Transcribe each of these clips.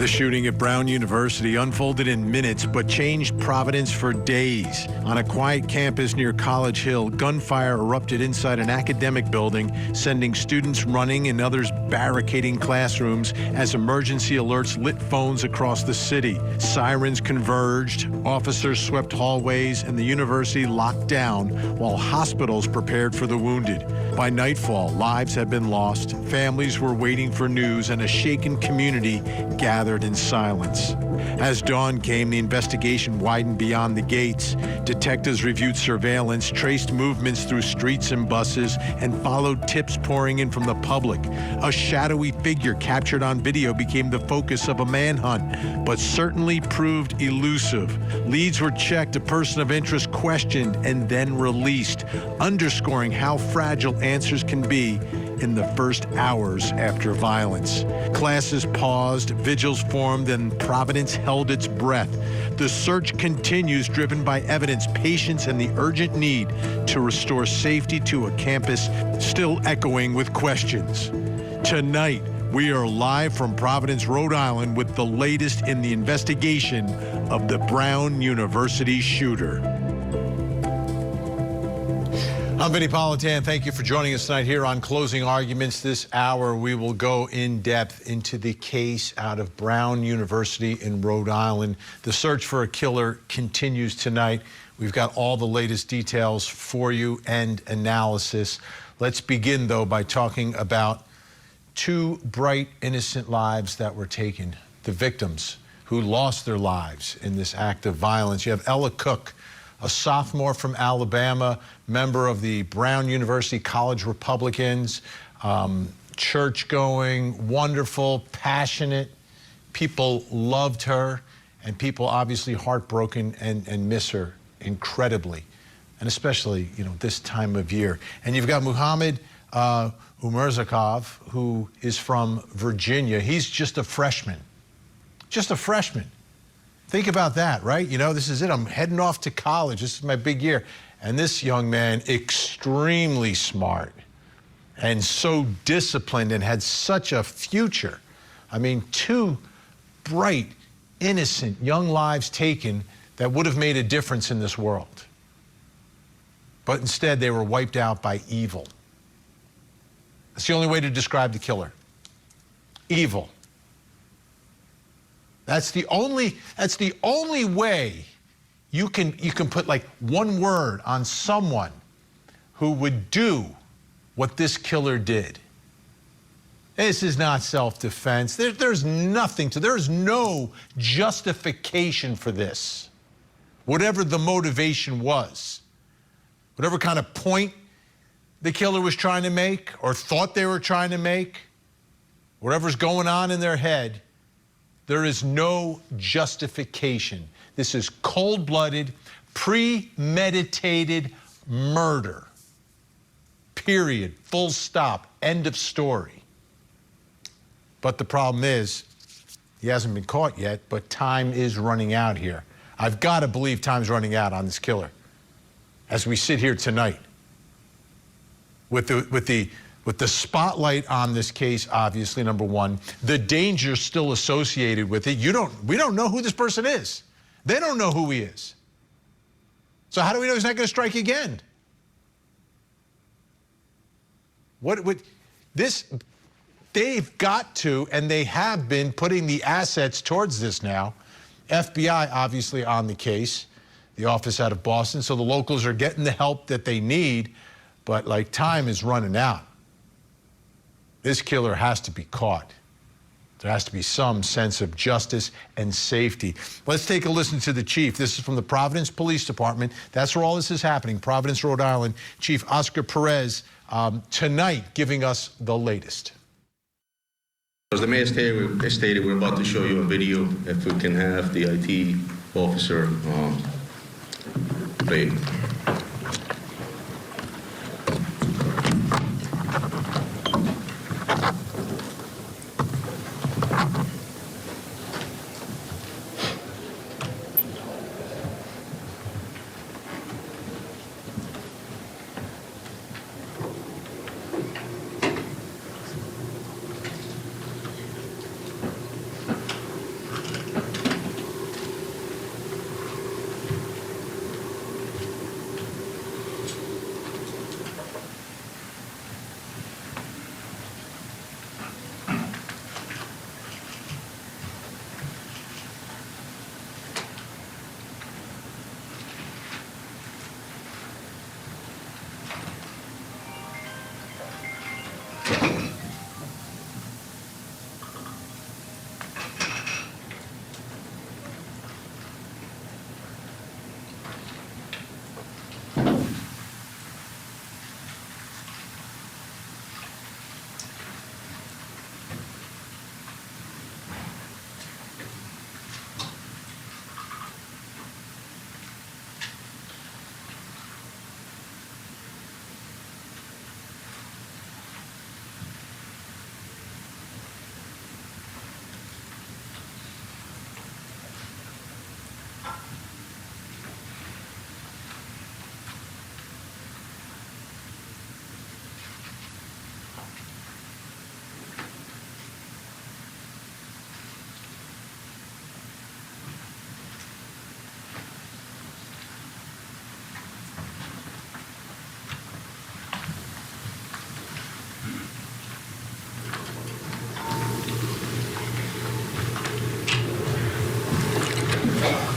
The shooting at Brown University unfolded in minutes but changed Providence for days. On a quiet campus near College Hill, gunfire erupted inside an academic building, sending students running and others barricading classrooms as emergency alerts lit phones across the city. Sirens converged, officers swept hallways, and the university locked down while hospitals prepared for the wounded. By nightfall, lives had been lost, families were waiting for news, and a shaken community gathered in silence. As dawn came, the investigation widened beyond the gates. Detectives reviewed surveillance, traced movements through streets and buses, and followed tips pouring in from the public. A shadowy figure captured on video became the focus of a manhunt, but certainly proved elusive. Leads were checked, a person of interest questioned, and then released, underscoring how fragile answers can be in the first hours after violence. Classes paused, vigils formed, and Providence held its breath. The search continues, driven by evidence, patience, and the urgent need to restore safety to a campus still echoing with questions. Tonight, we are live from Providence, Rhode Island with the latest in the investigation of the Brown University shooter. I'm Vinny Politan. Thank you for joining us tonight here on Closing Arguments. This hour, we will go in depth into the case out of Brown University in Rhode Island. The search for a killer continues tonight. We've got all the latest details for you and analysis. Let's begin, though, by talking about two bright, innocent lives that were taken, the victims who lost their lives in this act of violence. You have Ella Cook, a sophomore from Alabama, member of the Brown University College Republicans, church-going, wonderful, passionate. People loved her, and people obviously heartbroken and miss her incredibly, and especially, this time of year. And you've got Muhammad Umarzakov, who is from Virginia. He's just a freshman. Just a freshman. Think about that, right? This is it. I'm heading off to college. This is my big year. And this young man, extremely smart and so disciplined and had such a future. I mean, two bright, innocent young lives taken that would have made a difference in this world. But instead, they were wiped out by evil. That's the only way to describe the killer. Evil. That's the only way you can put like one word on someone who would do what this killer did. This is not self-defense. There's no justification for this. Whatever the motivation was, whatever kind of point the killer was trying to make or thought they were trying to make, whatever's going on in their head, there is no justification. This is cold-blooded, premeditated murder. Period. Full stop. End of story. But the problem is, he hasn't been caught yet, but time is running out here. I've got to believe time's running out on this killer as we sit here tonight. With the spotlight on this case, obviously, number one, the danger still associated with it. We don't know who this person is. They don't know who he is. So how do we know he's not going to strike again? They've got to, and they have been putting the assets towards this now. FBI, obviously, on the case, the office out of Boston, so the locals are getting the help that they need, but like time is running out. This killer has to be caught. There has to be some sense of justice and safety. Let's take a listen to the chief. This is from the Providence Police Department. That's where all this is happening, Providence, Rhode Island. Chief Oscar Perez, tonight giving us the latest. As the mayor stated, we're about to show you a video. If we can have the IT officer play.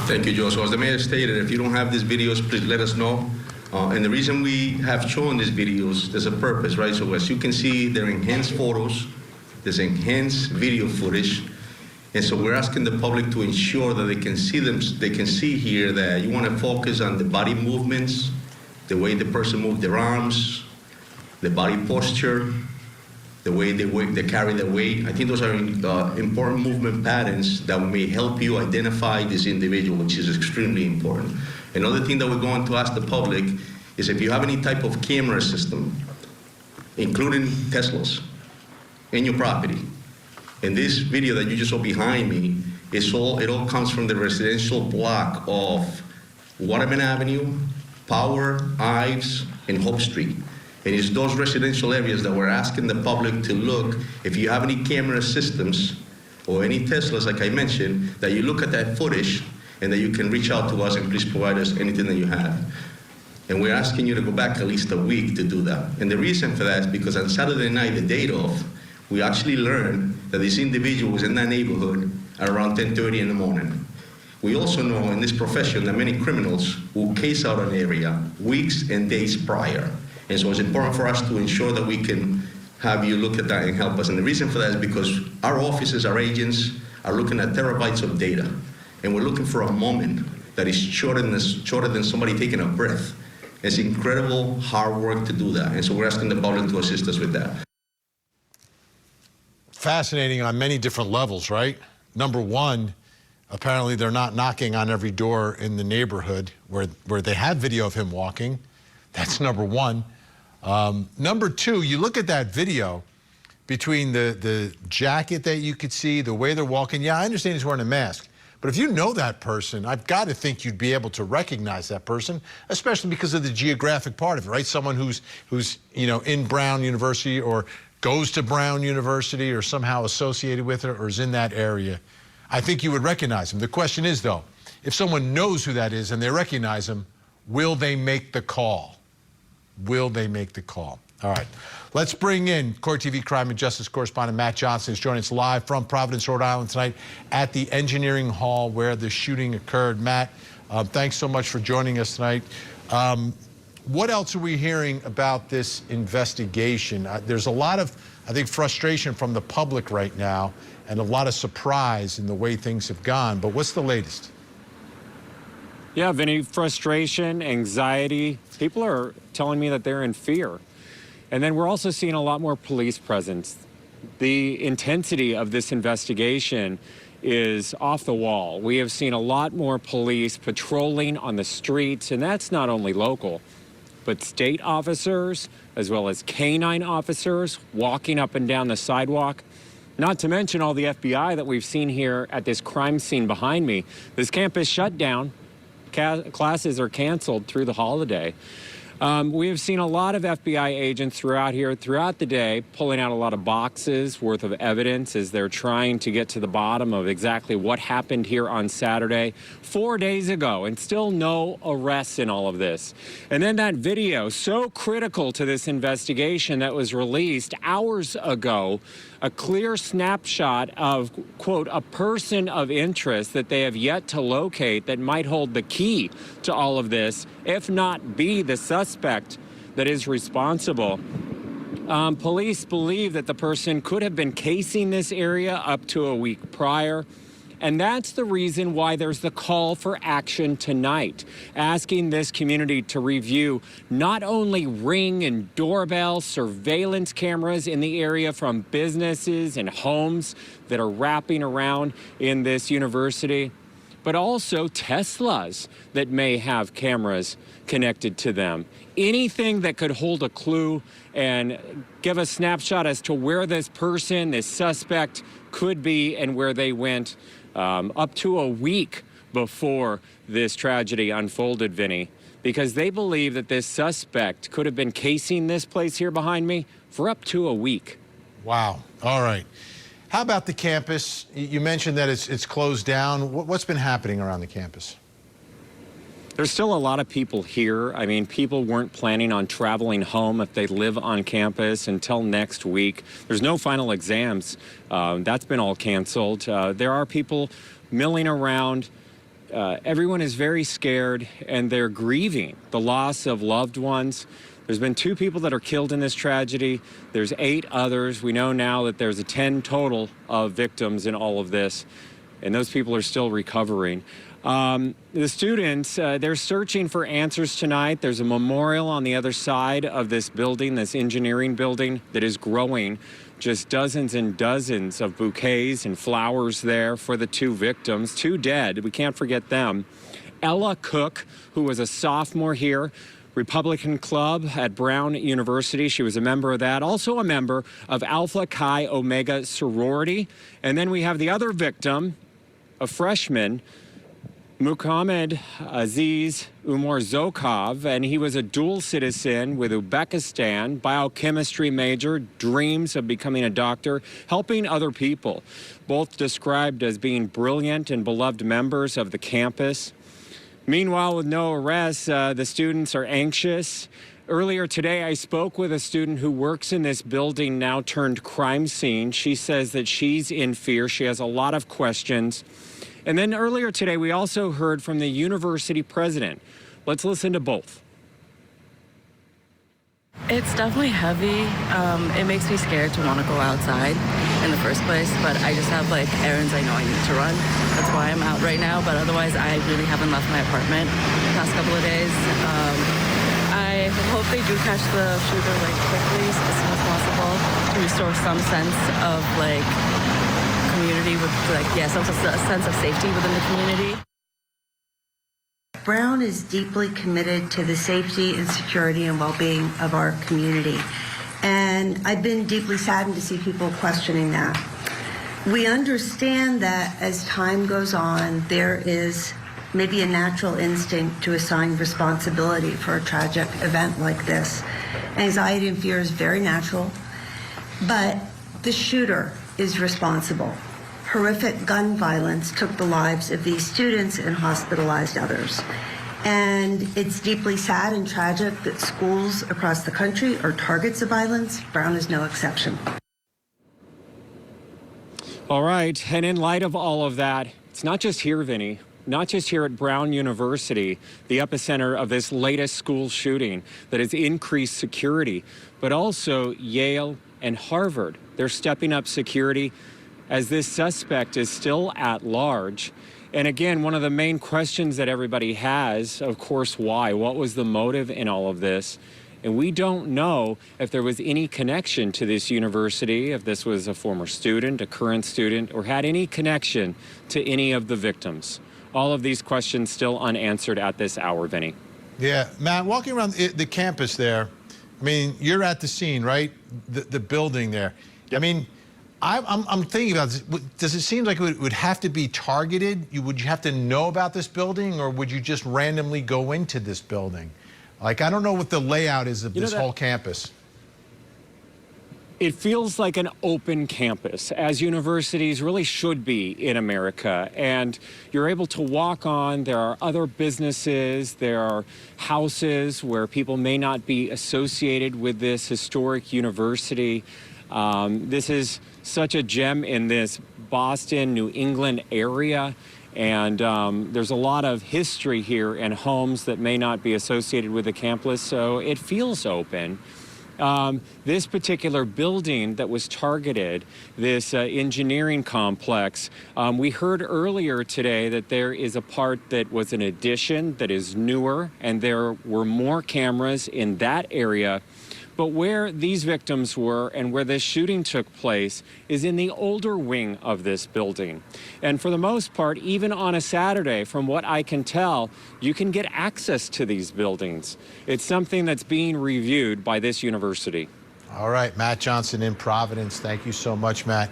Thank you, Joe. So as the mayor stated, if you don't have these videos, please let us know. And the reason we have shown these videos, there's a purpose, right? So as you can see, they're enhanced photos, there's enhanced video footage. And so we're asking the public to ensure that they can see here that you want to focus on the body movements, the way the person moved their arms, the body posture, the way they carry their weight. I think those are important movement patterns that may help you identify this individual, which is extremely important. Another thing that we're going to ask the public is if you have any type of camera system, including Teslas, in your property. And this video that you just saw behind me, it all comes from the residential block of Waterman Avenue, Power, Ives, and Hope Street. And it's those residential areas that we're asking the public to look, if you have any camera systems or any Teslas, like I mentioned, that you look at that footage and that you can reach out to us and please provide us anything that you have. And we're asking you to go back at least a week to do that. And the reason for that is because on Saturday night, the day of, we actually learned that this individual was in that neighborhood at around 10:30 in the morning. We also know in this profession that many criminals will case out an area weeks and days prior. And so it's important for us to ensure that we can have you look at that and help us. And the reason for that is because our officers, our agents, are looking at terabytes of data. And we're looking for a moment that is shorter than somebody taking a breath. It's incredible hard work to do that. And so we're asking the public to assist us with that. Fascinating on many different levels, right? Number one, apparently they're not knocking on every door in the neighborhood where they have video of him walking. That's number one. Number two, you look at that video between the jacket that you could see, the way they're walking. Yeah, I understand he's wearing a mask. But if you know that person, I've got to think you'd be able to recognize that person, especially because of the geographic part of it, right? Someone who's in Brown University or goes to Brown University or somehow associated with it or is in that area. I think you would recognize him. The question is, though, if someone knows who that is and they recognize him, will they make the call? Will they make the call? All right. Let's bring in Court TV crime and justice correspondent Matt Johnson, who's joining us live from Providence, Rhode Island tonight at the Engineering Hall where the shooting occurred. Matt, thanks so much for joining us tonight. What else are we hearing about this investigation? There's a lot of, I think, frustration from the public right now and a lot of surprise in the way things have gone. But what's the latest? Yeah, Vinny, frustration, anxiety. People are telling me that they're in fear. And then we're also seeing a lot more police presence. The intensity of this investigation is off the wall. We have seen a lot more police patrolling on the streets, and that's not only local, but state officers, as well as canine officers walking up and down the sidewalk. Not to mention all the FBI that we've seen here at this crime scene behind me. This campus shut down. Classes are canceled through the holiday. We have seen a lot of FBI agents throughout the day, pulling out a lot of boxes worth of evidence as they're trying to get to the bottom of exactly what happened here on Saturday 4 days ago, and still no arrests in all of this. And then that video, so critical to this investigation, that was released hours ago, a clear snapshot of, quote, a person of interest that they have yet to locate that might hold the key to all of this, if not be the suspect that is responsible. Police believe that the person could have been casing this area up to a week prior. And that's the reason why there's the call for action tonight, asking this community to review not only Ring and doorbell surveillance cameras in the area from businesses and homes that are wrapping around in this university, but also Teslas that may have cameras connected to them. Anything that could hold a clue and give a snapshot as to where this person, this suspect, could be and where they went. Up to a week before this tragedy unfolded, Vinny, because they believe that this suspect could have been casing this place here behind me for up to a week. Wow. All right. How about the campus? You mentioned that it's closed down. What's been happening around the campus? There's still a lot of people here. I mean, people weren't planning on traveling home if they live on campus until next week. There's no final exams. That's been all canceled. There are people milling around everyone is very scared and they're grieving the loss of loved ones. There's been 2 people that are killed in this tragedy. There's 8 others. We know now that there's 10 total of victims in all of this, and those people are still recovering. The students, they're searching for answers tonight. There's a memorial on the other side of this building, this engineering building, that is growing just dozens and dozens of bouquets and flowers there for the 2 victims, 2 dead. We can't forget them. Ella Cook, who was a sophomore here, Republican Club at Brown University. She was a member of that, also a member of Alpha Chi Omega sorority. And then we have the other victim, a freshman, Muhammad Aziz Umar Zokov, and he was a dual citizen with Uzbekistan, biochemistry major, dreams of becoming a doctor, helping other people. Both described as being brilliant and beloved members of the campus. Meanwhile, with no arrests, the students are anxious. Earlier today, I spoke with a student who works in this building now turned crime scene. She says that she's in fear. She has a lot of questions. And then earlier today, we also heard from the university president. Let's listen to both. It's definitely heavy. It makes me scared to want to go outside in the first place, but I just have like errands I know I need to run. That's why I'm out right now, but otherwise I really haven't left my apartment the past couple of days. I hope they do catch the shooter like quickly as soon as possible to restore some sense of like community with like, yeah, some sense of safety within the community. Brown is deeply committed to the safety and security and well-being of our community. And I've been deeply saddened to see people questioning that. We understand that as time goes on, there is maybe a natural instinct to assign responsibility for a tragic event like this. Anxiety and fear is very natural, but the shooter is responsible. Horrific gun violence took the lives of these students and hospitalized others. And it's deeply sad and tragic that schools across the country are targets of violence. Brown is no exception. All right, and in light of all of that, it's not just here, Vinny, not just here at Brown University, the epicenter of this latest school shooting that has increased security, but also Yale and Harvard. They're stepping up security as this suspect is still at large. And again, one of the main questions that everybody has, of course, why? What was the motive in all of this? And we don't know if there was any connection to this university, if this was a former student, a current student, or had any connection to any of the victims. All of these questions still unanswered at this hour, Vinny. Yeah, Matt, walking around the campus there, I mean, you're at the scene, right? The building there. Yep. I mean, I'm thinking about this. Does it seem like it would have to be targeted? Would you have to know about this building, or would you just randomly go into this building? Like, I don't know what the layout is of this whole campus. It feels like an open campus, as universities really should be in America. And you're able to walk on. There are other businesses. There are houses where people may not be associated with this historic university. This is such a gem in this Boston, New England area. And there's a lot of history here and homes that may not be associated with the campus, so it feels open. This particular building that was targeted, this engineering complex, we heard earlier today that there is a part that was an addition that is newer, and there were more cameras in that area. But where these victims were and where this shooting took place is in the older wing of this building. And for the most part, even on a Saturday, from what I can tell, you can get access to these buildings. It's something that's being reviewed by this university. All right, Matt Johnson in Providence. Thank you so much, Matt.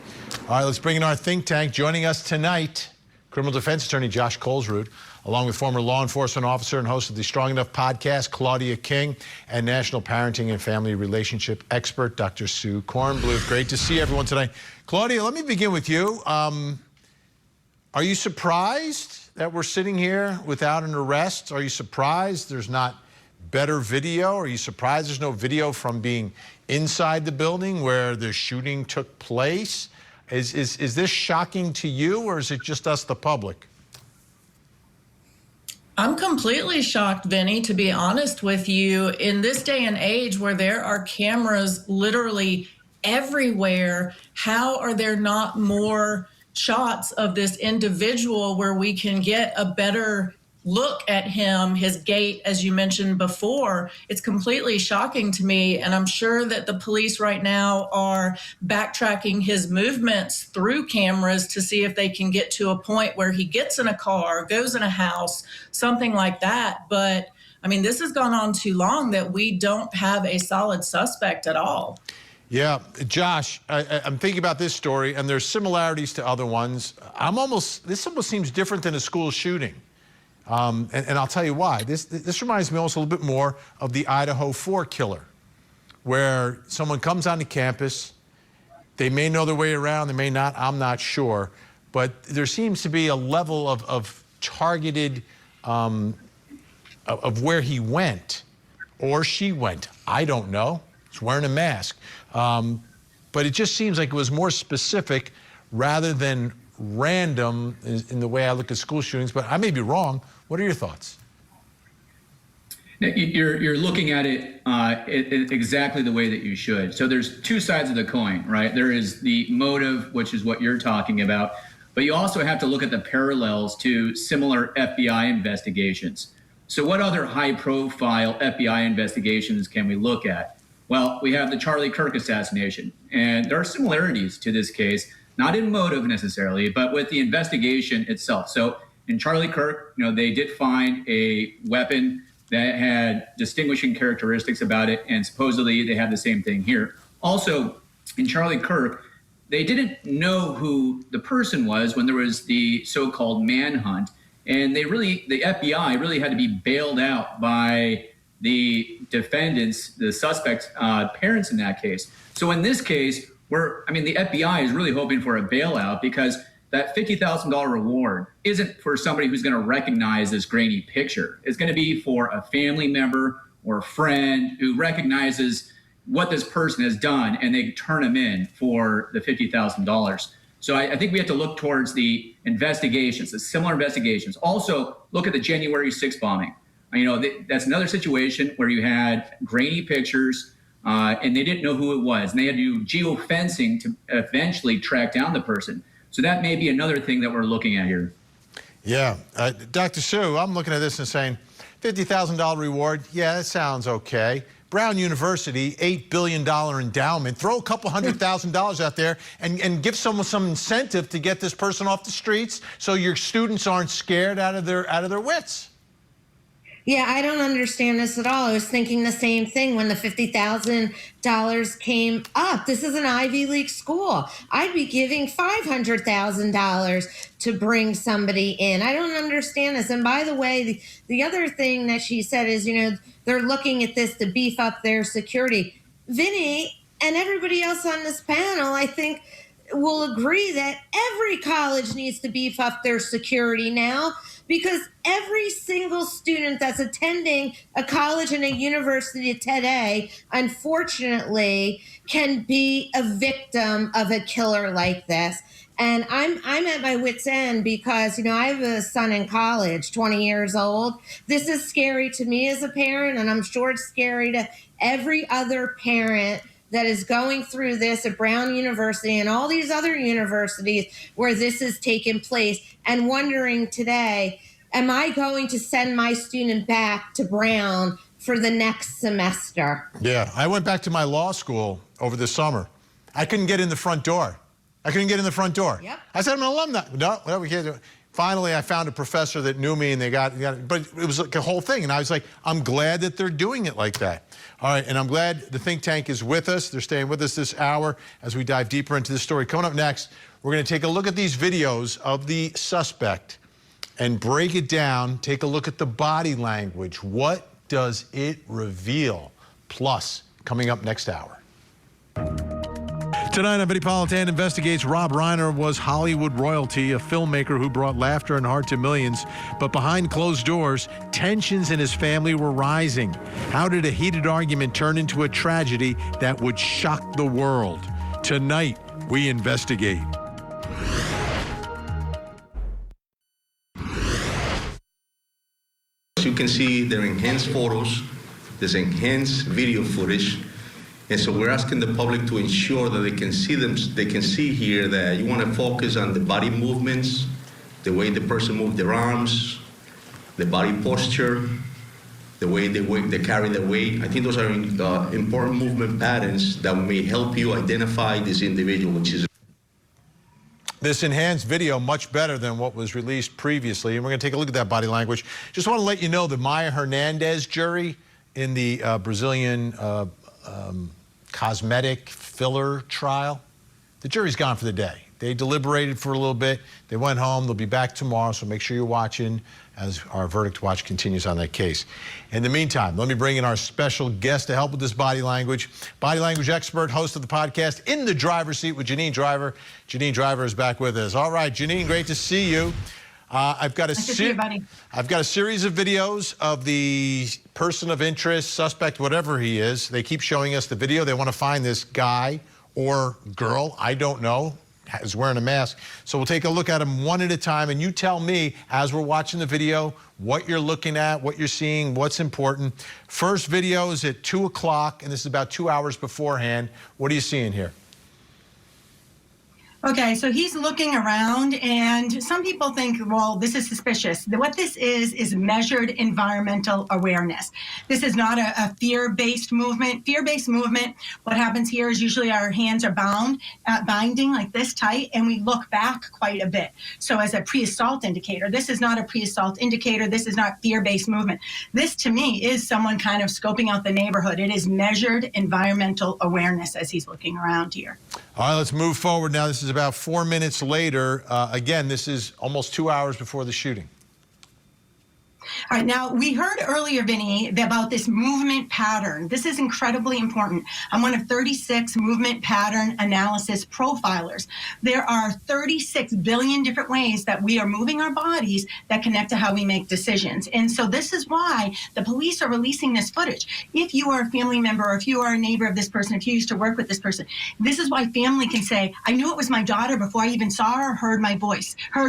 All right, let's bring in our think tank. Joining us tonight, criminal defense attorney Josh Colesrud, along with former law enforcement officer and host of the Strong Enough podcast, Claudia King, and national parenting and family relationship expert, Dr. Sue Kornbluth. Great to see everyone tonight. Claudia, let me begin with you. Are you surprised that we're sitting here without an arrest? Are you surprised there's not better video? Are you surprised there's no video from being inside the building where the shooting took place? Is this shocking to you, or is it just us, the public? I'm completely shocked, Vinny, to be honest with you. In this day and age where there are cameras literally everywhere, how are there not more shots of this individual where we can get a better look at him, his gait, as you mentioned before? It's completely shocking to me. And I'm sure that the police right now are backtracking his movements through cameras to see if they can get to a point where he gets in a car, goes in a house, something like that. But I mean, this has gone on too long that we don't have a solid suspect at all. Yeah, Josh, I'm thinking about this story, and there's similarities to other ones. This almost seems different than a school shooting. And I'll tell you why. This reminds me also a little bit more of the Idaho 4 killer, where someone comes onto campus, they may know their way around, they may not, I'm not sure, but there seems to be a level of targeted, of where he went or she went. I don't know. He's wearing a mask. But it just seems like it was more specific rather than random in the way I look at school shootings, but I may be wrong. What are your thoughts? You're looking at it exactly the way that you should. So there's two sides of the coin, right? There is the motive, which is what you're talking about, but you also have to look at the parallels to similar FBI investigations. So what other high-profile FBI investigations can we look at? Well, we have the Charlie Kirk assassination, and there are similarities to this case, not in motive necessarily, but with the investigation itself. So in Charlie Kirk, they did find a weapon that had distinguishing characteristics about it, and supposedly they have the same thing here. Also, in Charlie Kirk, they didn't know who the person was when there was the so-called manhunt, and the FBI really had to be bailed out by the defendants, the suspects' parents in that case. So in this case, the FBI is really hoping for a bailout because that $50,000 reward isn't for somebody who's going to recognize this grainy picture. It's going to be for a family member or a friend who recognizes what this person has done, and they turn them in for the $50,000. So I think we have to look towards the investigations, the similar investigations. Also, look at the January 6th bombing. That's another situation where you had grainy pictures, and they didn't know who it was. And they had to do geofencing to eventually track down the person. So that may be another thing that we're looking at here. Yeah. Dr. Sue, I'm looking at this and saying, $50,000 reward, yeah, that sounds okay. Brown University, $8 billion endowment. Throw a couple $100,000 out there and give someone some incentive to get this person off the streets so your students aren't scared out of their wits. Yeah, I don't understand this at all. I was thinking the same thing when the $50,000 came up. This is an Ivy League school. I'd be giving $500,000 to bring somebody in. I don't understand this. And by the way, the other thing that she said is, they're looking at this to beef up their security. Vinny and everybody else on this panel, I think, will agree that every college needs to beef up their security now, because every single student that's attending a college and a university today, unfortunately, can be a victim of a killer like this. And I'm at my wit's end because, I have a son in college, 20 years old. This is scary to me as a parent, and I'm sure it's scary to every other parent that is going through this at Brown University and all these other universities where this has taken place, and wondering today, am I going to send my student back to Brown for the next semester? Yeah, I went back to my law school over the summer. I couldn't get in the front door. Yep. I said, I'm an alumni. No, we can't do it. Finally, I found a professor that knew me, and they got it. But it was like a whole thing. And I was like, I'm glad that they're doing it like that. All right, and I'm glad the think tank is with us. They're staying with us this hour as we dive deeper into this story. Coming up next, we're going to take a look at these videos of the suspect and break it down, take a look at the body language. What does it reveal? Plus, coming up next hour. Tonight on Vinnie Politan Investigates, Rob Reiner was Hollywood royalty, a filmmaker who brought laughter and heart to millions. But behind closed doors, tensions in his family were rising. How did a heated argument turn into a tragedy that would shock the world? Tonight, we investigate. can see, there are enhanced photos, there's enhanced video footage. And so we're asking the public to ensure that they can see here that you want to focus on the body movements, the way the person moved their arms, the body posture, the way they carry their weight. I think those are important movement patterns that may help you identify this individual, which is This enhanced video much better than what was released previously, and we're going to take a look at that body language. Just want to let you know the Maya Hernandez jury in the Brazilian cosmetic filler trial, the jury's gone for the day. They deliberated for a little bit. They went home. They'll be back tomorrow, so make sure you're watching as our Verdict Watch continues on that case. In the meantime, let me bring in our special guest to help with this body language expert, host of the podcast, In the Driver's Seat with Janine Driver. Janine Driver is back with us. All right, Janine, great to see you. I've got a series of videos of the person of interest, suspect, whatever he is. They keep showing us the video. They want to find this guy or girl, I don't know, is wearing a mask. So we'll take a look at him one at a time, and you tell me, as we're watching the video, what you're looking at, what you're seeing, what's important. First video is at 2 o'clock, and this is about 2 hours beforehand. What are you seeing here? Okay, so he's looking around, and some people think, well, this is suspicious. What this is measured environmental awareness. This is not a fear-based movement. Fear-based movement, what happens here is usually our hands are binding like this tight, and we look back quite a bit. So as a pre-assault indicator, this is not a pre-assault indicator. This is not fear-based movement. This, to me, is someone kind of scoping out the neighborhood. It is measured environmental awareness as he's looking around here. All right, let's move forward now. This is about 4 minutes later. Again, this is almost 2 hours before the shooting. All right, now we heard earlier, Vinny, about this movement pattern. This is incredibly important. I'm one of 36 movement pattern analysis profilers. There are 36 billion different ways that we are moving our bodies that connect to how we make decisions. And so this is why the police are releasing this footage. If you are a family member, or if you are a neighbor of this person, if you used to work with this person, this is why family can say, I knew it was my daughter before I even saw her, heard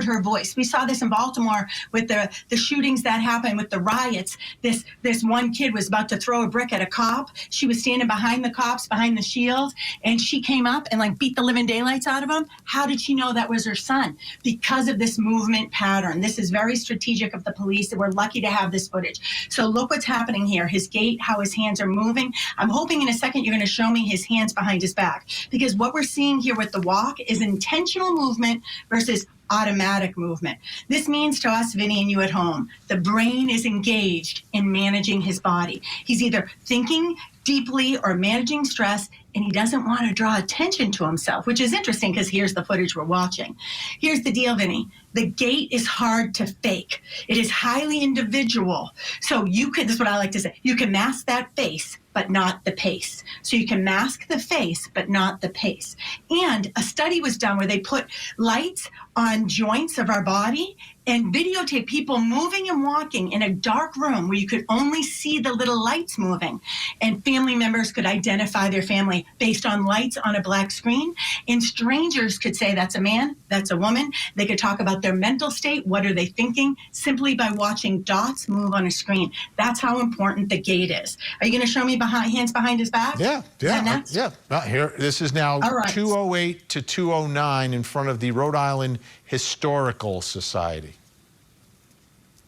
her voice. We saw this in Baltimore with the shootings that happened with the riots. This one kid was about to throw a brick at a cop. She was standing behind the cops, behind the shield, and she came up and like beat the living daylights out of him. How did she know that was her son? Because of this movement pattern. This is very strategic of the police, and we're lucky to have this footage. So look what's happening here. His gait, how his hands are moving. I'm hoping in a second you're going to show me his hands behind his back, because what we're seeing here with the walk is intentional movement versus automatic movement. This means to us, Vinny, and you at home, the brain is engaged in managing his body. He's either thinking deeply or managing stress, and he doesn't want to draw attention to himself, which is interesting because here's the footage we're watching. Here's the deal, Vinny. The gait is hard to fake. It is highly individual. So this is what I like to say, you can mask that face, but not the pace. So you can mask the face, but not the pace. And a study was done where they put lights on joints of our body and videotape people moving and walking in a dark room where you could only see the little lights moving. And family members could identify their family based on lights on a black screen. And strangers could say, that's a man, that's a woman. They could talk about their mental state, what are they thinking, simply by watching dots move on a screen. That's how important the gait is. Are you going to show me hands behind his back? Yeah. Here, this is now right. 208 to 209 in front of the Rhode Island Historical Society.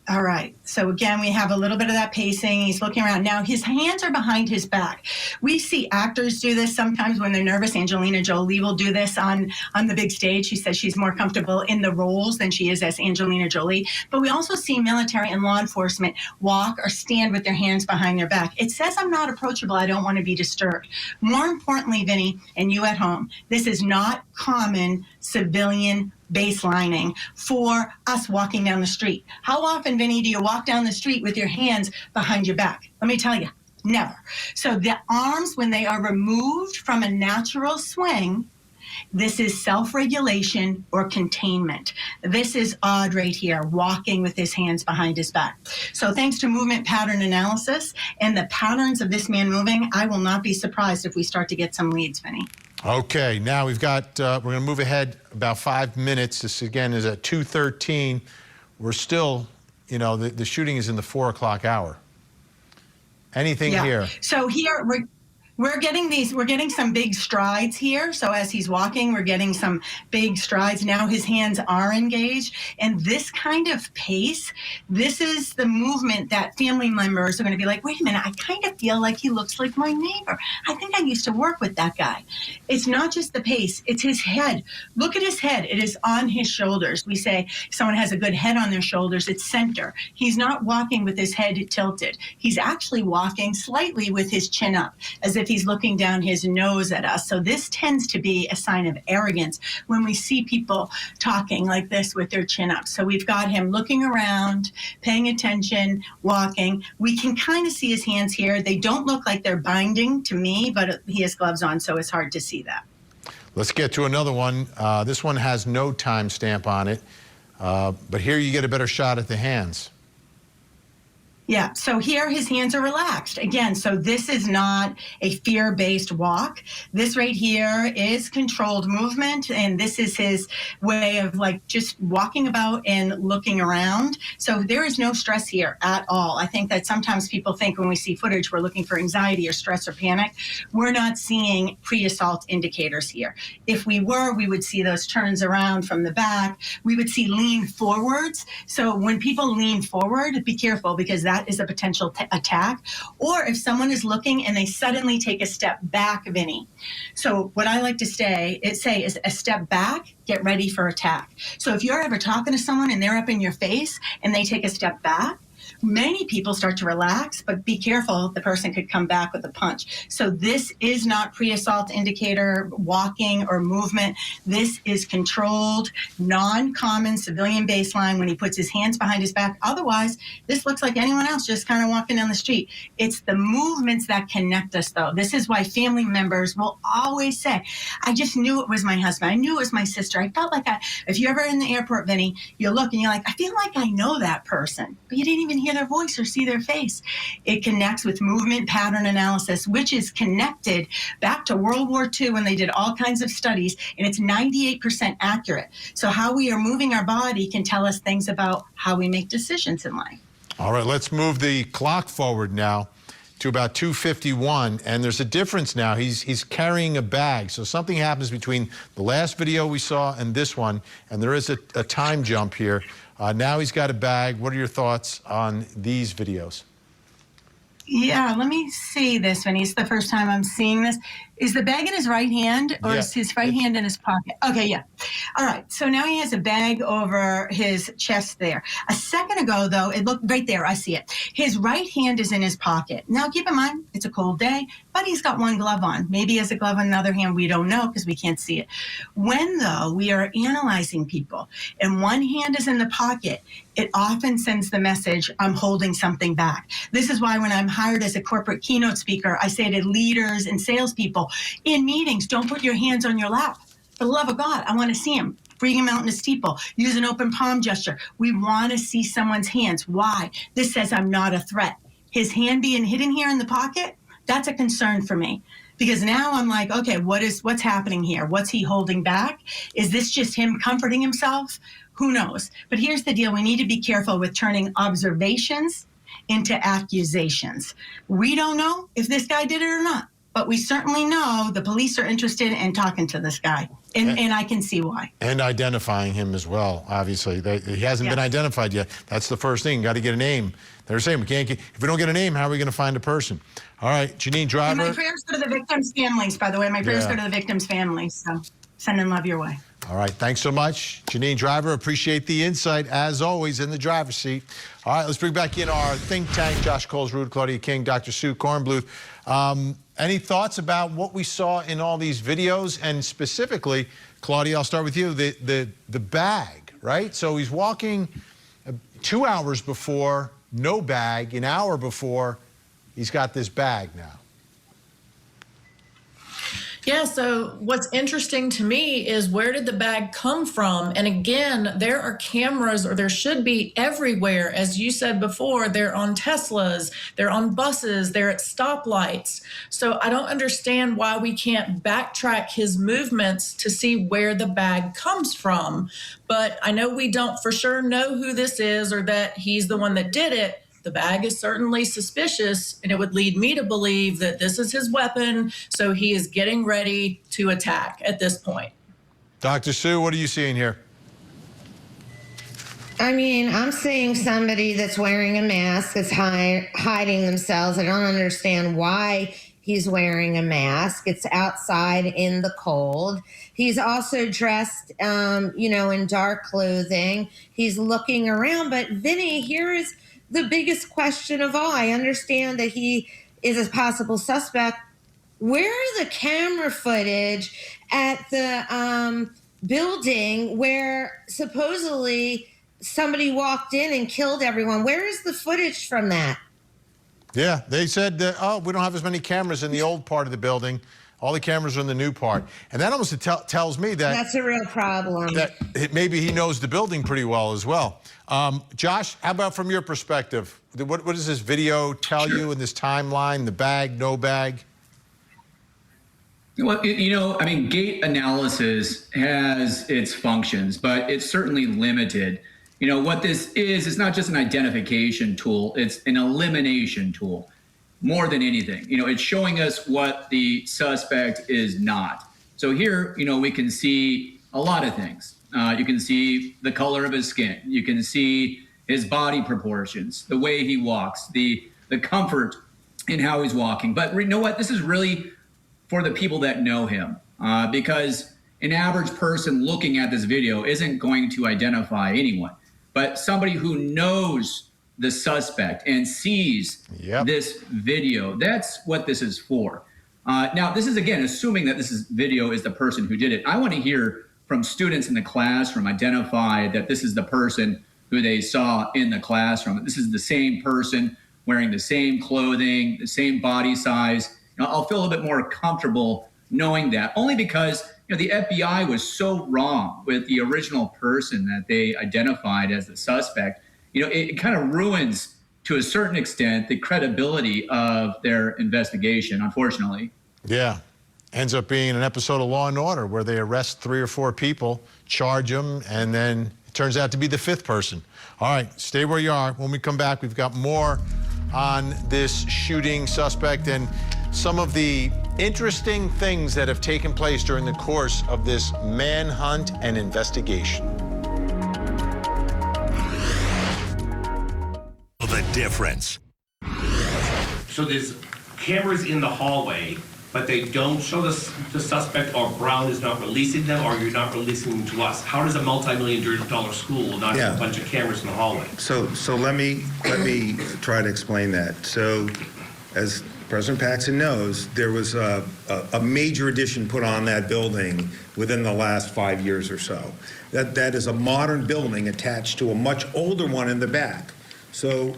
All right. So again, we have a little bit of that pacing. He's looking around. Now, his hands are behind his back. We see actors do this sometimes when they're nervous. Angelina Jolie will do this on the big stage. She says she's more comfortable in the roles than she is as Angelina Jolie. But we also see military and law enforcement walk or stand with their hands behind their back. It says, I'm not approachable. I don't want to be disturbed. More importantly, Vinny, and you at home, this is not common civilian baselining for us walking down the street. How often, Vinny, do you walk down the street with your hands behind your back? Let me tell you, never. So the arms, when they are removed from a natural swing, this is self-regulation or containment. This is Odd right here, walking with his hands behind his back. So thanks to movement pattern analysis and the patterns of this man moving, I will not be surprised if we start to get some leads, Vinny. Okay, now we've got, we're going to move ahead about 5 minutes. This again is at 2:13. We're still you know, the shooting is in the 4 o'clock hour. Anything here? So here we're getting some big strides here. So as he's walking, we're getting some big strides. Now his hands are engaged. And this kind of pace, this is the movement that family members are going to be like, wait a minute, I kind of feel like he looks like my neighbor. I think I used to work with that guy. It's not just the pace, it's his head. Look at his head. It is on his shoulders. We say if someone has a good head on their shoulders, it's center. He's not walking with his head tilted. He's actually walking slightly with his chin up, as if he's looking down his nose at us. So this tends to be a sign of arrogance when we see people talking like this with their chin up. So we've got him looking around, paying attention, walking. We can kind of see his hands here. They don't look like they're binding to me, but he has gloves on, so it's hard to see that. Let's get to another one. This one has no timestamp on it, but here you get a better shot at the hands. Yeah, so here his hands are relaxed. Again, so this is not a fear-based walk. This right here is controlled movement, and this is his way of like just walking about and looking around. So there is no stress here at all. I think that sometimes people think when we see footage, we're looking for anxiety or stress or panic. We're not seeing pre-assault indicators here. If we were, we would see those turns around from the back. We would see lean forwards. So when people lean forward, be careful, because that is a potential attack. Or if someone is looking and they suddenly take a step back, Vinny. So what I like to say is a step back, get ready for attack. So if you're ever talking to someone and they're up in your face and they take a step back, many people start to relax, but be careful, the person could come back with a punch. So this is not pre-assault indicator walking or movement. This is controlled, non-common civilian baseline when he puts his hands behind his back. Otherwise, this looks like anyone else just kind of walking down the street. It's the movements that connect us, though. This is why family members will always say, I just knew it was my husband. I knew it was my sister. I felt like if you're ever in the airport, Vinny, you look and you're like, I feel like I know that person, but you didn't even hear their voice or see their face. It connects with movement pattern analysis, which is connected back to World War II when they did all kinds of studies, and it's 98% accurate. So how we are moving our body can tell us things about how we make decisions in life. All right, let's move the clock forward now to about 2:51, and there's a difference now. He's carrying a bag, so something happens between the last video we saw and this one, and there is a time jump here. Now he's got a bag. What are your thoughts on these videos? Yeah, let me see this one. It's the first time I'm seeing this. Is the bag in his right hand, or is his right hand in his pocket? Okay, yeah. All right, so now he has a bag over his chest there. A second ago, though, it looked right there. I see it. His right hand is in his pocket. Now, keep in mind, it's a cold day, but he's got one glove on. Maybe he has a glove on the other hand. We don't know because we can't see it. When, though, we are analyzing people and one hand is in the pocket, it often sends the message, I'm holding something back. This is why when I'm hired as a corporate keynote speaker, I say to leaders and salespeople, in meetings, don't put your hands on your lap. For the love of God, I want to see him. Bring him out in a steeple. Use an open palm gesture. We want to see someone's hands. Why? This says I'm not a threat. His hand being hidden here in the pocket, that's a concern for me. Because now I'm like, okay, what's happening here? What's he holding back? Is this just him comforting himself? Who knows? But here's the deal. We need to be careful with turning observations into accusations. We don't know if this guy did it or not, but we certainly know the police are interested in talking to this guy. And I can see why. And identifying him as well, obviously. He hasn't been identified yet. That's the first thing. Got to get a name. They're saying if we don't get a name, how are we going to find a person? All right, Janine Driver. And my prayers go to the victims' families, by the way. My prayers go to the victims' families. So sending love your way. All right, thanks so much. Janine Driver, appreciate the insight, as always, in the driver's seat. All right, let's bring back in our think tank, Josh Coles-Rude, Claudia King, Dr. Sue Kornbluth. Any thoughts about what we saw in all these videos? And specifically, Claudia, I'll start with you, the bag, right? So he's walking 2 hours before, no bag, an hour before, he's got this bag now. Yeah, so what's interesting to me is where did the bag come from? And again, there are cameras, or there should be, everywhere. As you said before, they're on Teslas, they're on buses, they're at stoplights. So I don't understand why we can't backtrack his movements to see where the bag comes from. But I know we don't for sure know who this is or that he's the one that did it. The bag is certainly suspicious, and it would lead me to believe that this is his weapon, so he is getting ready to attack at this point. Dr. Sue, what are you seeing here? I mean, I'm seeing somebody that's wearing a mask, that's hiding themselves. I don't understand why he's wearing a mask. It's outside in the cold. He's also dressed, in dark clothing. He's looking around. But Vinny, here is the biggest question of all. I understand that he is a possible suspect. Where are the camera footage at the building where supposedly somebody walked in and killed everyone? Where is the footage from that? Yeah, they said, we don't have as many cameras in the old part of the building. All the cameras are in the new part. And that almost tells me that... That's a real problem. That maybe he knows the building pretty well as well. Josh, how about from your perspective? What does this video tell you in this timeline, the bag, no bag? Well, gait analysis has its functions, but it's certainly limited. What this is, it's not just an identification tool, it's an elimination tool. More than anything, it's showing us what the suspect is not. So here, we can see a lot of things. You can see the color of his skin. You can see his body proportions, the way he walks, the comfort in how he's walking. But you know what? This is really for the people that know him, because an average person looking at this video isn't going to identify anyone. But somebody who knows the suspect and sees this video, that's what this is for. Now, this is, again, assuming that this video is the person who did it. I want to hear from students in the classroom identify that this is the person who they saw in the classroom. This is the same person wearing the same clothing, the same body size. I'll feel a little bit more comfortable knowing that, only because the FBI was so wrong with the original person that they identified as the suspect. It kind of ruins, to a certain extent, the credibility of their investigation, unfortunately. Yeah. Ends up being an episode of Law and Order where they arrest 3 or 4 people, charge them, and then it turns out to be the 5th person. All right, stay where you are. When we come back, we've got more on this shooting suspect and some of the interesting things that have taken place during the course of this manhunt and investigation. The difference. So there's cameras in the hallway, but they don't show the suspect, or Brown is not releasing them, or you're not releasing them to us. How does a multi-million-dollar school not have a bunch of cameras in the hallway? So let me try to explain that. So, as President Paxson knows, there was a major addition put on that building within the last 5 years or so. That is a modern building attached to a much older one in the back. So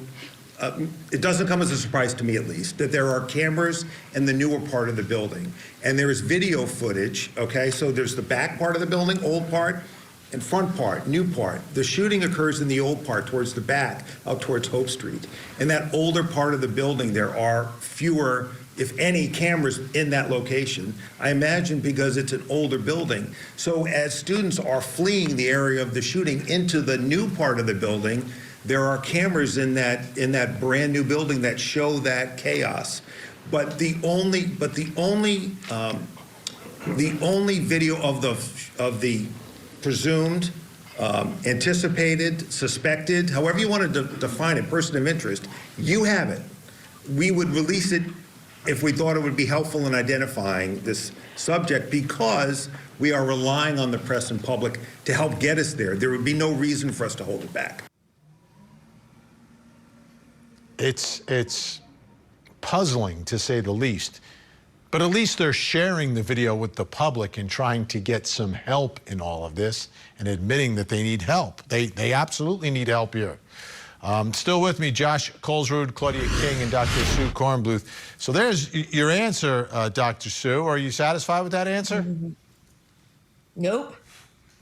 it doesn't come as a surprise to me, at least, that there are cameras in the newer part of the building. And there is video footage, okay? So there's the back part of the building, old part, and front part, new part. The shooting occurs in the old part towards the back, out towards Hope Street. In that older part of the building, there are fewer, if any, cameras in that location. I imagine because it's an older building. So as students are fleeing the area of the shooting into the new part of the building, there are cameras in that brand new building that show that chaos. But the only video of the presumed, anticipated, suspected, however you want to define it, person of interest, you have it. We would release it if we thought it would be helpful in identifying this subject, because we are relying on the press and public to help get us there. There would be no reason for us to hold it back. It's puzzling, to say the least. But at least they're sharing the video with the public and trying to get some help in all of this and admitting that they need help. They absolutely need help here. Still with me, Josh Colesrud, Claudia King, and Dr. Sue Kornbluth. So there's your answer, Dr. Sue. Are you satisfied with that answer? Nope.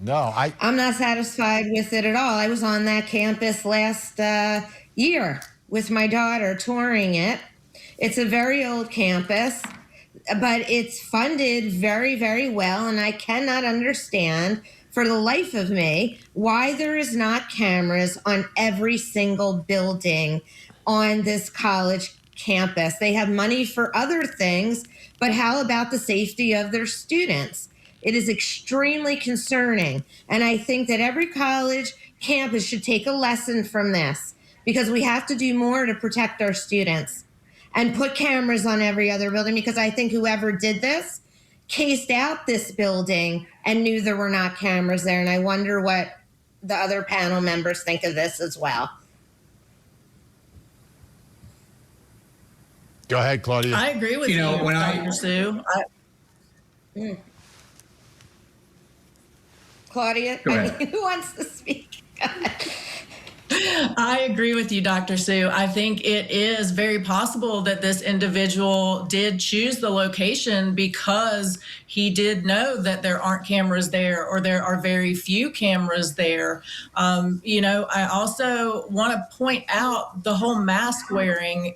No, I'm not satisfied with it at all. I was on that campus last year with my daughter touring it. It's a very old campus, but it's funded very, very well, and I cannot understand for the life of me why there is not cameras on every single building on this college campus. They have money for other things, but how about the safety of their students? It is extremely concerning. And I think that every college campus should take a lesson from this, because we have to do more to protect our students and put cameras on every other building, because I think whoever did this cased out this building and knew there were not cameras there. And I wonder what the other panel members think of this as well. Go ahead, Claudia. I agree with you, Dr. Sue. Claudia, who wants to speak? I agree with you, Dr. Sue. I think it is very possible that this individual did choose the location because he did know that there aren't cameras there, or there are very few cameras there. I also want to point out the whole mask wearing.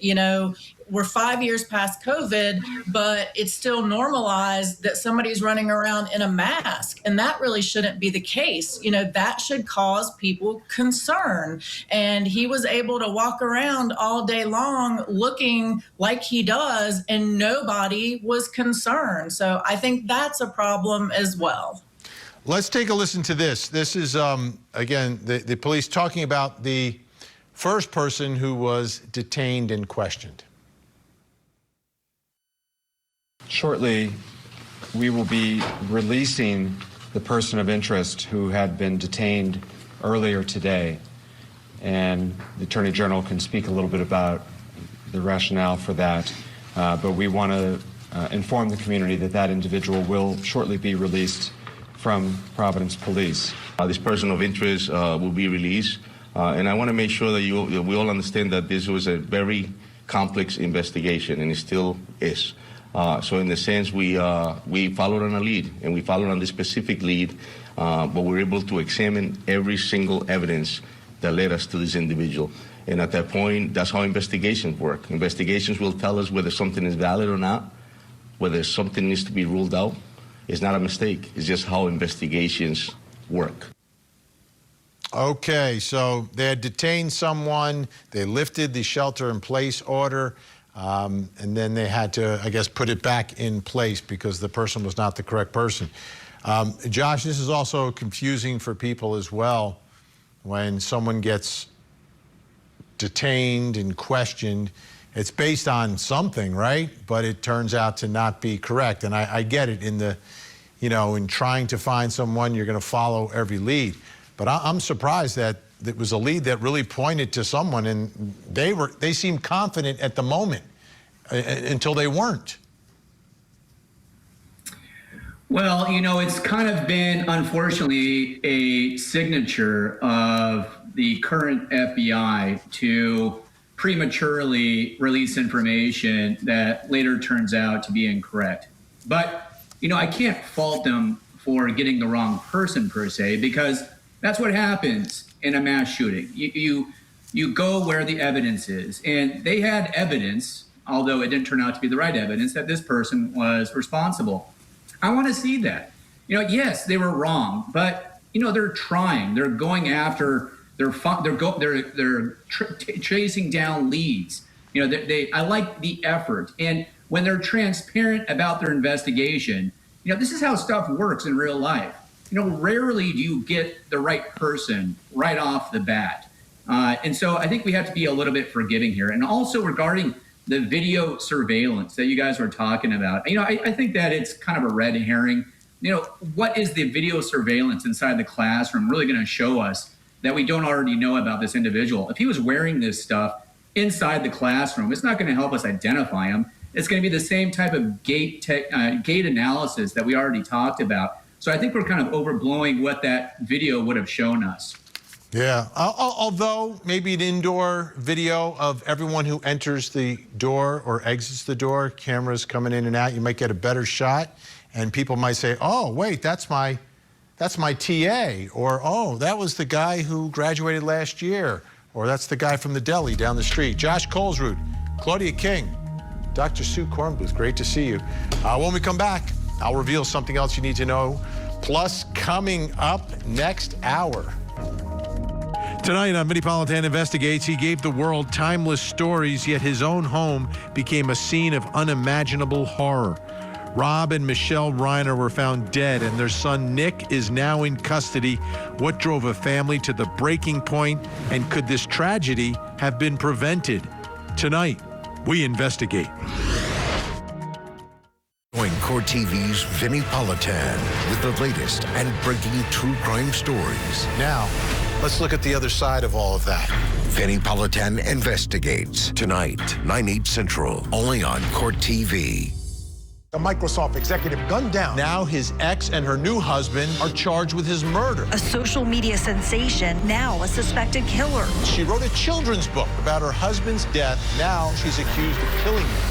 We're 5 years past COVID, but it's still normalized that somebody's running around in a mask. And that really shouldn't be the case. That should cause people concern. And he was able to walk around all day long looking like he does, and nobody was concerned. So I think that's a problem as well. Let's take a listen to this. This is, again, the police talking about the first person who was detained and questioned. Shortly, we will be releasing the person of interest who had been detained earlier today. And the Attorney General can speak a little bit about the rationale for that. But we want to inform the community that that individual will shortly be released from Providence Police. This person of interest will be released. And I want to make sure that we all understand that this was a very complex investigation, and it still is. So in the sense, we followed on a lead, and we followed on this specific lead, but we're able to examine every single evidence that led us to this individual. And at that point, that's how investigations work. Investigations will tell us whether something is valid or not, whether something needs to be ruled out. It's not a mistake. It's just how investigations work. Okay, so they had detained someone, they lifted the shelter-in-place order, and then they had to, I guess, put it back in place because the person was not the correct person. Josh, this is also confusing for people as well when someone gets detained and questioned. It's based on something, right? But it turns out to not be correct. And I get it in the, in trying to find someone, you're going to follow every lead. But I'm surprised that it was a lead that really pointed to someone, and they seemed confident at the moment until they weren't. Well, it's kind of been, unfortunately, a signature of the current FBI to prematurely release information that later turns out to be incorrect. But, I can't fault them for getting the wrong person per se, because that's what happens in a mass shooting. You go where the evidence is, and they had evidence, although it didn't turn out to be the right evidence, that this person was responsible. I want to see that. Yes, they were wrong, but they're trying. They're going after. They're chasing down leads. I like the effort, and when they're transparent about their investigation, this is how stuff works in real life. Rarely do you get the right person right off the bat. And so I think we have to be a little bit forgiving here. And also regarding the video surveillance that you guys were talking about, I think that it's kind of a red herring. What is the video surveillance inside the classroom really going to show us that we don't already know about this individual? If he was wearing this stuff inside the classroom, it's not going to help us identify him. It's going to be the same type of gate analysis that we already talked about. So I think we're kind of overblowing what that video would have shown us. Yeah, although maybe an indoor video of everyone who enters the door or exits the door, cameras coming in and out, you might get a better shot, and people might say, oh, wait, that's my TA, or oh, that was the guy who graduated last year, or that's the guy from the deli down the street. Josh Colesroot, Claudia King, Dr. Sue Kornbluth, great to see you. When we come back, I'll reveal something else you need to know. Plus, coming up next hour. Tonight on Vinnie Politan Investigates, he gave the world timeless stories, yet his own home became a scene of unimaginable horror. Rob and Michelle Reiner were found dead, and their son Nick is now in custody. What drove a family to the breaking point, and could this tragedy have been prevented? Tonight, we investigate. Join Court TV's Vinnie Politan with the latest and breaking true crime stories. Now, let's look at the other side of all of that. Vinnie Politan Investigates. Tonight, 9/8 Central, only on Court TV. A Microsoft executive gunned down. Now his ex and her new husband are charged with his murder. A social media sensation, now a suspected killer. She wrote a children's book about her husband's death. Now she's accused of killing him.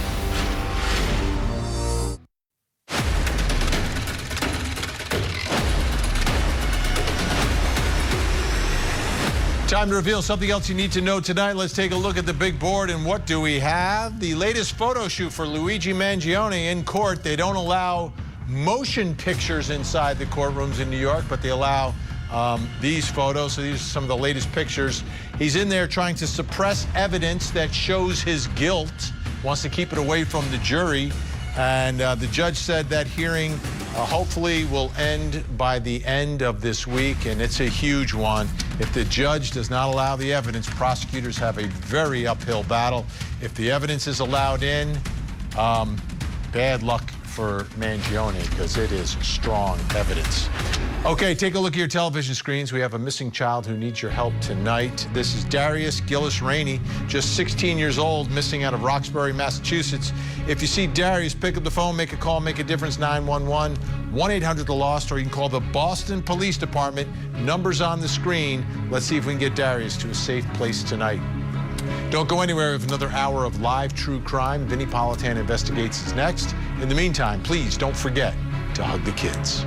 Time to reveal something else you need to know tonight. Let's take a look at the big board, and what do we have? The latest photo shoot for Luigi Mangione in court. They don't allow motion pictures inside the courtrooms in New York, but they allow these photos. So these are some of the latest pictures. He's in there trying to suppress evidence that shows his guilt, wants to keep it away from the jury. And the judge said that hearing hopefully will end by the end of this week, and it's a huge one. If the judge does not allow the evidence, prosecutors have a very uphill battle. If the evidence is allowed in, bad luck for Mangione, because it is strong evidence. Okay, take a look at your television screens. We have a missing child who needs your help tonight. This is Darius Gillis Rainey, just 16 years old, missing out of Roxbury, Massachusetts. If you see Darius, pick up the phone, make a call, make a difference, 911, 1-800-THE-LOST, or you can call the Boston Police Department. Numbers on the screen. Let's see if we can get Darius to a safe place tonight. Don't go anywhere. We have another hour of live true crime. Vinnie Politan Investigates is next. In the meantime, please don't forget to hug the kids.